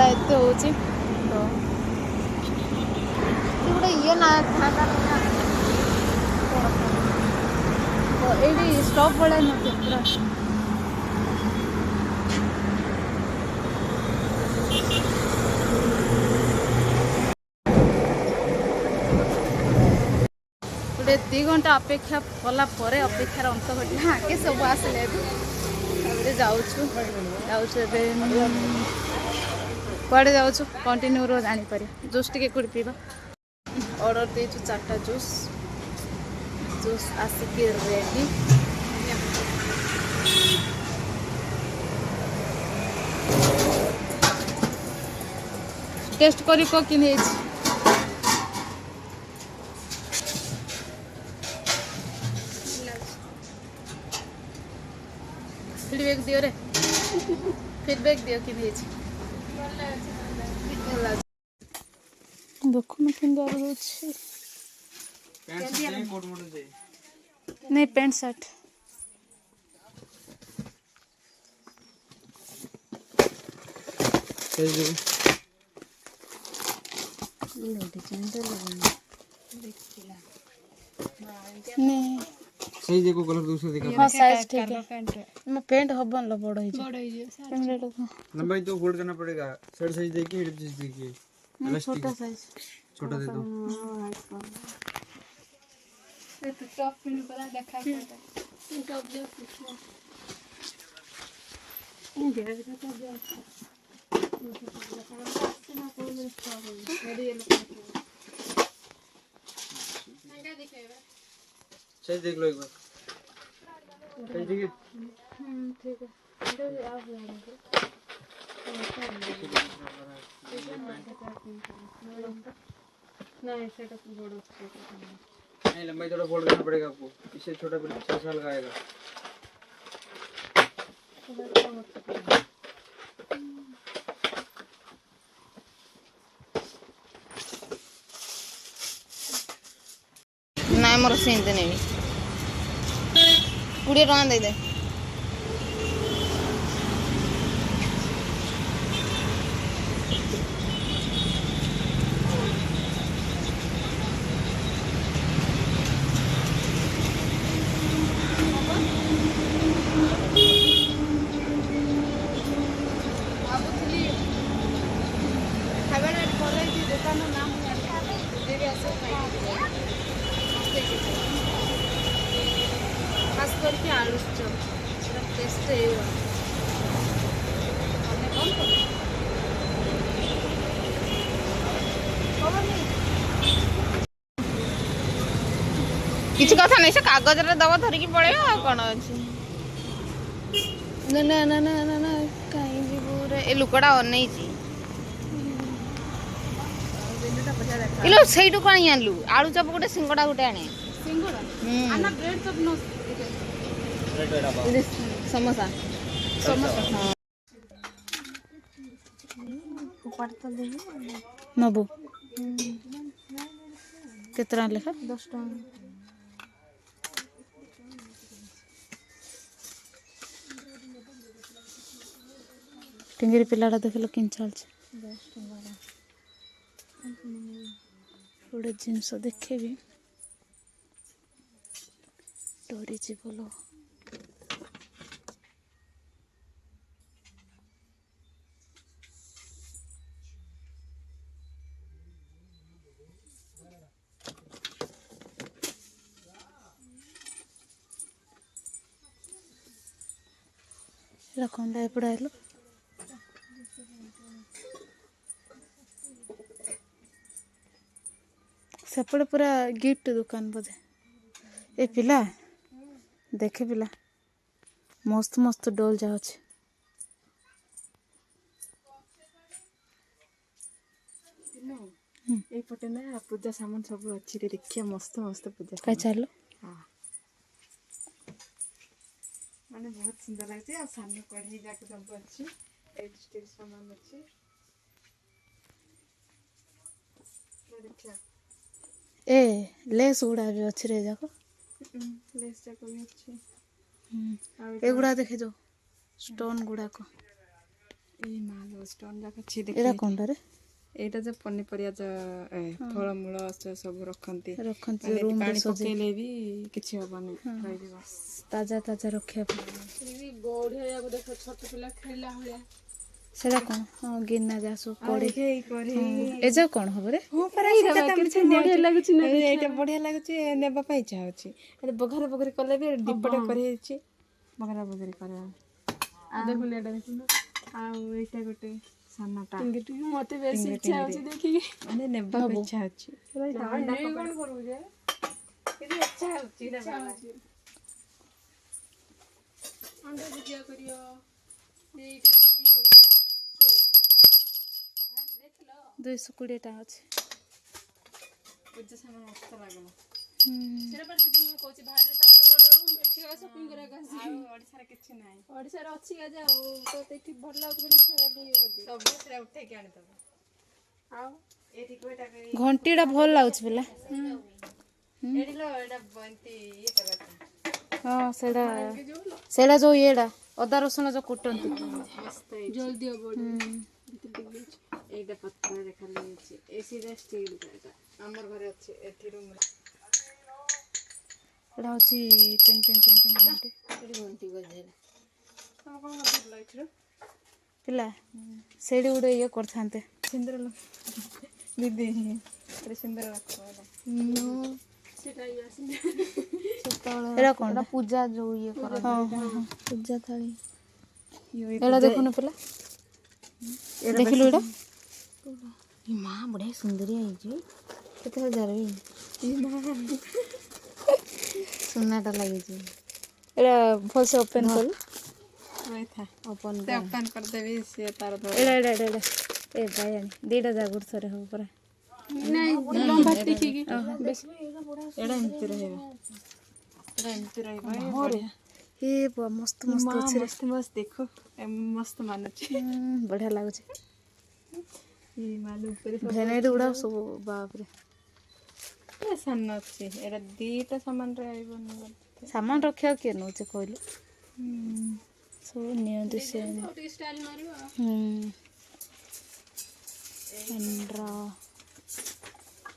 खरा एत हो गोटे ये ना था ये स्टॉप भाया न पूरा गोटे 2 घंटा अपेक्षा कला अपेक्षार अंत घटना आगे सब आसले जाऊँ कड़े जाऊँ कंटिन्यू रो जापर जूस टे कौट पीवा ऑर्डर देचु 4टा जूस जूस आसिक रेडी टेस्ट करी को कि फीडबैक दियो रे फीडबैक दियो कि देखो मैं किन नहीं पैंट शर्ट नहीं सही देखो कलर दूसरा दिखा हां साइज ठीक है मैं पैंट हबन लो बड़ है लंबाई तो फोल्ड करना पड़ेगा शर्ट साइज देखिए हिप साइज देखिए छोटा साइज छोटा दे दो ये तो टॉप पिन करा देखा है टॉप जो ये देखा टॉप जो सही देख लो एक बार सही देखिए ठीक है नहीं लंबाई थोड़ा फोल्ड करना पड़ेगा आपको इससे छोटा 6 साल का आएगा ना मोर सेंते नहीं 20 टका दे दे खास करके आलू चप टेस्ट है किसी कथा नहीं से कागज रे दवा धरिकी पड़ेगा कौन अच्छी ना ना ना ना ना ना कहीं जीवो रे ए लुकड़ा अनै छी इलो सेइटु कहीं आनलु आलू चप गोटे सिंगड़ा गोटे आने सिंगड़ा आना ब्रेड चप नो ब्रेड समोसा समोसा हां ऊपर तो दे नबो कितना लेखा 10 टका टिंगरी पिलाड़ा देखलो किन चलछ 10 टका गोटे जिनस देखेबी डरी जीवलो रखंडा एपड़ा हेलो सेपड़े पूरा गिफ्ट दुकान बोधे ए पिला देखे पिला मस्त मस्त डोल जा पटे ना पूजा सामान सब अच्छी देखिए मस्त मस्त पूजा कहीं चलो हाँ माने बहुत सुंदर लगती है सामने कढ़ाई जाके सब अच्छी स्टील सामान अच्छी देखिए ए लेस गुड़ा भी अच्छी रे जाको लेस जाको भी अच्छी एगुड़ा देखे जो स्टोन गुड़ा को ଏଇ ମାଲ ଷ୍ଟୋନ୍ ଯାକ ଅଛି ଏଇଟା ଦେଖିଲେ କଣଟାରେ ଏଇଟା ଯୋଉ ପନିପରିବା ଫଳମୂଳ ସବୁ ରଖନ୍ତି ରଖନ୍ତି ମାନେ ରୁମ୍ ରେ ପାଣି ସଜେଇ ପକେଇଲେ ବି କିଛି ହବନି ରହିଯିବ। ତାଜା ତାଜା ରଖିବା ପାଇଁ ବଢିଆ ଦେଖ ଛୋଟ ପିଲା ଖେଳିଲା ଭଳିଆ ସେଇଟା କଣ ହଁ ଗିନା ଯାହା ସବୁ କଡେଇ କରି ଏ ଯାଉ କଣ ହବ ରେ ହଁ ପରା ବଢିଆ ଲାଗୁଛି ଏଇଟା ବଢିଆ ଲାଗୁଛି ନେବା ପାଇଁ ଇଚ୍ଛା ହଉଛି ଏଟା ବଘାର ବଘରି କଲେ ବି ଦୀପଟା କରି ହେଇଛି ବଘାର ବଘରି କରିବା ଦେଖୁନ ଏଇଟା ଦେଖୁନ ଆଉ ଏଇଟା ଗୋଟେ ସାନଟା ମତେ ବେଶୀ ଇଚ୍ଛା ହଉଛି ଦେଖିକି ମାନେ ନେବା ପାଇଁ ଇଚ୍ଛା ହଉଛି ଅଣ୍ଡା ଭୁଜିଆ କରିବ 220 ଟଙ୍କା ଅଛି। ପୂଜା ସାମାନ ମସ୍ତ ଲାଗିଲା ଓଡିଶାରେ କିଛି ନାହିଁ ଓଡିଶାରେ ଅଛି ଆଉ ତ ଏଠି ଭଲ ଲାଗୁଛି ସବୁଥିରେ ଉଠେଇକି ଆଣିଦବ ଆଉ ଏଠି ଘଣ୍ଟିଟା ଭଲ ଲାଗୁଛି ପିଲା ହଁ ସେଇଟା ଯୋଉ ଇଏଟା ଅଦା ରସୁଣ ଯୋଉ କୁଟନ୍ତି ଜଲ୍ଦି ହବ ଏଇଟା ପତ୍ର ଦେଖାଲି ହେଇଛି ଏସିଟା ଷ୍ଟିଲ୍ ଏଇଟା ଆମର ଘରେ ଅଛି ଏଠି ରୁମରେ ଏଇଟା ହଉଛି ଘଣ୍ଟି ବଜେଇଲା ତମ କଣ ଭଲ ଏଥିରୁ ପିଲା ସେଇଠି ଗୋଟେ ଇଏ କରିଥାନ୍ତେ ସୁନ୍ଦର ଦିଦି ଏଠି ସୁନ୍ଦର ଏଇଟା କଣ ପୂଜା ଯୋଉ ଇଏ କରନ୍ତି ପୂଜା ଥାଳି ଏଇଟା ଦେଖୁନ ପିଲା ଦେଖିଲୁ ଏଇଟା ମା ବଢିଆ ସୁନ୍ଦରିଆ ହେଇଛି କେତେ ହଜାର ସୁନାଟା ଲାଗିଛି ଏଇଟା ଭଲସେ ଓପେନ୍ କଲୁ ଓପନ୍ କରିଦେବି ସିଏ ତାର ଏଇଟା ଏ ଭାଇ ଆଣି ଦିଟା ଜାଗୁର ଥରେ ହବ ପରା ଲମ୍ବା ଦେଖିକି ଏଇଟା ଏମିତି ରହିବ ଏ ମସ୍ତ ମସ୍ତ ଅଛି ରେ ମସ୍ତ ଦେଖ ମସ୍ତ ମାନୁଛି ବଢିଆ ଲାଗୁଛି ମାଲ ଉପରେ ଭେନେଟ ଗୁଡା ସବୁ ବାପରେ ସାନ ଅଛି ଏଇଟା ଦିଟା ସାମାନରେ ଆଇବନି ସାମାନ ରଖିବାକୁ କିଏ ନଉଛି କହିଲୁ ସବୁ ନିଅନ୍ତି ସେ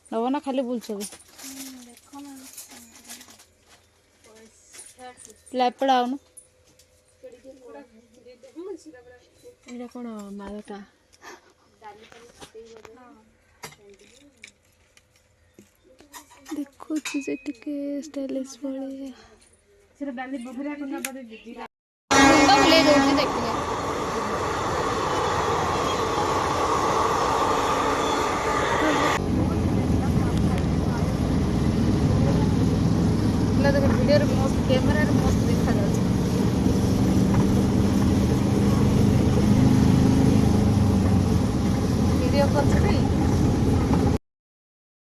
ନବ ନା ଖାଲି ବୁଲୁଛ ବି ଏପଟେ ଆଉନୁ ଏଇଟା କଣ ମାଳଟା ଦେଖୁଛି ଯେ ଟିକେ ଷ୍ଟାଇଲିଶ ଭଳିଆ ସେଟା ଡାଲି ବଘରା କଲା ପରେ ବୁଲେଇ ଦଉଛି ଦେଖିଲେ ଭିଡ଼ିଓରେ ମସ୍ତ କ୍ୟାମେରାରେ ମସ୍ତ ଦେଖାଯାଉଛି ଭିଡ଼ିଓ କରୁଛୁ